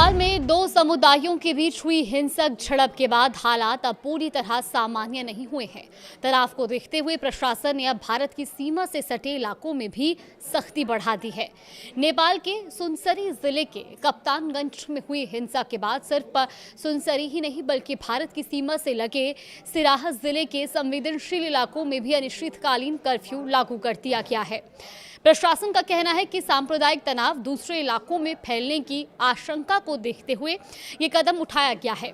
नेपाल में दो समुदायों के बीच हुई हिंसक झड़प के बाद हालात अब पूरी तरह सामान्य नहीं हुए हैं। तनाव को देखते हुए प्रशासन ने अब भारत की सीमा से सटे इलाकों में भी सख्ती बढ़ा दी है। नेपाल के सुनसरी जिले के कप्तानगंज में हुई हिंसा के बाद सिर्फ सुनसरी ही नहीं बल्कि भारत की सीमा से लगे सिराहा जिले के संवेदनशील इलाकों में भी अनिश्चितकालीन कर्फ्यू लागू कर दिया गया है। प्रशासन का कहना है कि सांप्रदायिक तनाव दूसरे इलाकों में फैलने की आशंका को देखते हुए ये कदम उठाया गया है।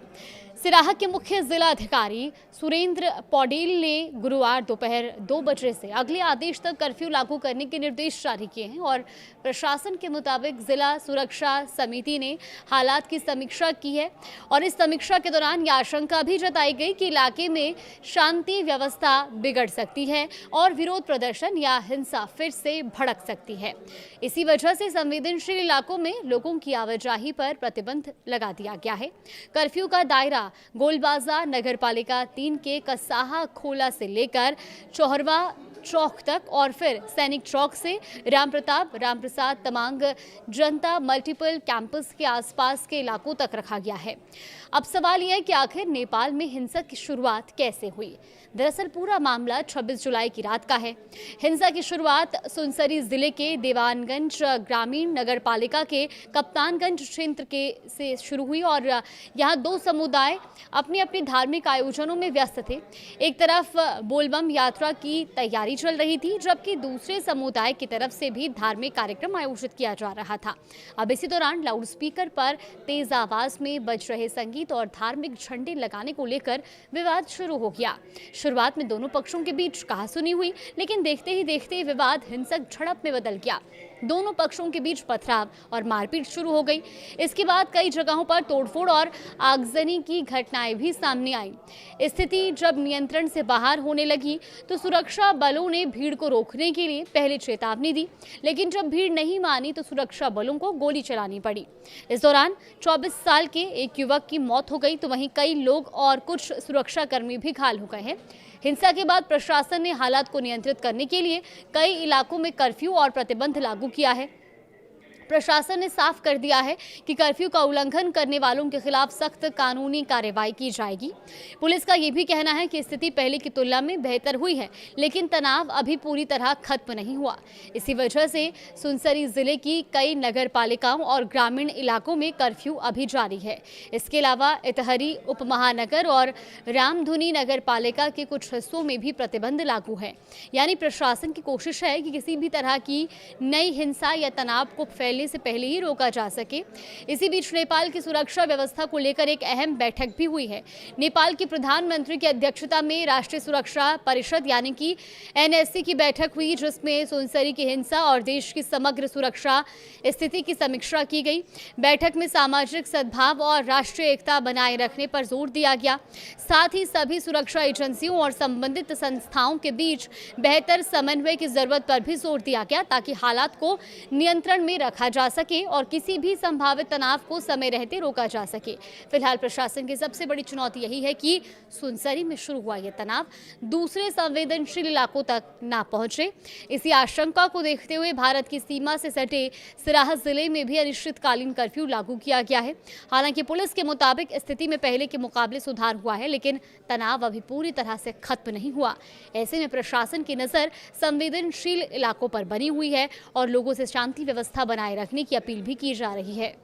सिराहा के मुख्य जिला अधिकारी सुरेंद्र पौडेल ने गुरुवार दोपहर 2 बजे से अगले आदेश तक कर्फ्यू लागू करने के निर्देश जारी किए हैं और प्रशासन के मुताबिक जिला सुरक्षा समिति ने हालात की समीक्षा की है और इस समीक्षा के दौरान यह आशंका भी जताई गई कि इलाके में शांति व्यवस्था बिगड़ सकती है और विरोध प्रदर्शन या हिंसा फिर से भड़क सकती है। इसी वजह से संवेदनशील इलाकों में लोगों की आवाजाही पर प्रतिबंध लगा दिया गया है। कर्फ्यू का दायरा गोलबाजार नगरपालिका 3 के कसाहा खोला से लेकर चौहरवा चौक तक और फिर सैनिक चौक से रामप्रसाद तमांग जनता मल्टीपल कैंपस के आसपास के इलाकों तक रखा गया है। अब सवाल यह है कि आखिर नेपाल में हिंसा की शुरुआत कैसे हुई। दरअसल पूरा मामला 26 जुलाई की रात का है। हिंसा की शुरुआत सुनसरी जिले के देवानगंज ग्रामीण नगरपालिका के कप्तानगंज क्षेत्र से शुरू हुई और यहाँ दो समुदाय अपनी अपनी धार्मिक आयोजनों में व्यस्त थे। एक तरफ बोलबम यात्रा की तैयारी चल रही थी जबकि दूसरे समुदाय की तरफ से भी धार्मिक कार्यक्रम आयोजित किया जा रहा था। अब इसी दौरान लाउडस्पीकर पर तेज आवाज में बज रहे संगीत और धार्मिक झंडे लगाने को लेकर विवाद शुरू हो गया। शुरुआत में दोनों पक्षों के बीच कहासुनी हुई, लेकिन देखते ही देखते विवाद हिंसक झड़प में बदल गया। दोनों पक्षों के बीच पथराव और मारपीट शुरू हो गई। इसके बाद कई जगहों पर तोड़फोड़ और आगजनी की घटनाएं भी सामने आई। स्थिति जब नियंत्रण से बाहर होने लगी तो सुरक्षा बलों ने भीड़ को रोकने के लिए पहले चेतावनी दी, लेकिन जब भीड़ नहीं मानी तो सुरक्षा बलों को गोली चलानी पड़ी। इस दौरान 24 साल के एक युवक की मौत हो गई तो वहीं कई लोग और कुछ सुरक्षाकर्मी भी घायल हो गए हैं। हिंसा के बाद प्रशासन ने हालात को नियंत्रित करने के लिए कई इलाकों में कर्फ्यू और प्रतिबंध लागू किया है। प्रशासन ने साफ कर दिया है कि कर्फ्यू का उल्लंघन करने वालों के खिलाफ सख्त कानूनी कार्रवाई की जाएगी। पुलिस का यह भी कहना है कि स्थिति पहले की तुलना में बेहतर हुई है, लेकिन तनाव अभी पूरी तरह खत्म नहीं हुआ। इसी वजह से सुनसरी जिले की कई नगरपालिकाओं और ग्रामीण इलाकों में कर्फ्यू अभी जारी है। इसके अलावा इटहरी उपमहानगर और रामधुनी नगरपालिका के कुछ हिस्सों में भी प्रतिबंध लागू है। यानी प्रशासन की कोशिश है कि किसी भी तरह की नई हिंसा या तनाव को से पहले ही रोका जा सके। इसी बीच नेपाल की सुरक्षा व्यवस्था को लेकर एक अहम बैठक भी हुई है। नेपाल के प्रधानमंत्री की अध्यक्षता में राष्ट्रीय सुरक्षा परिषद यानी कि एनएससी की बैठक हुई, जिसमें सुनसरी की हिंसा और देश की समग्र सुरक्षा स्थिति की समीक्षा की गई। बैठक में सामाजिक सद्भाव और राष्ट्रीय एकता बनाए रखने पर जोर दिया गया। साथ ही सभी सुरक्षा एजेंसियों और संबंधित संस्थाओं के बीच बेहतर समन्वय की जरूरत पर भी जोर दिया गया ताकि हालात को नियंत्रण में रखा जा सके और किसी भी संभावित तनाव को समय रहते रोका जा सके। फिलहाल प्रशासन की सबसे बड़ी चुनौती यही है कि सुनसरी में शुरू हुआ यह तनाव दूसरे संवेदनशील इलाकों तक ना पहुंचे। इसी आशंका को देखते हुए भारत की सीमा से सटे सिराहा जिले में भी अनिश्चितकालीन कर्फ्यू लागू किया गया है। हालांकि पुलिस के मुताबिक स्थिति में पहले के मुकाबले सुधार हुआ है, लेकिन तनाव अभी पूरी तरह से खत्म नहीं हुआ। ऐसे में प्रशासन की नजर संवेदनशील इलाकों पर बनी हुई है और लोगों से शांति व्यवस्था बनाए रखने की अपील भी की जा रही है।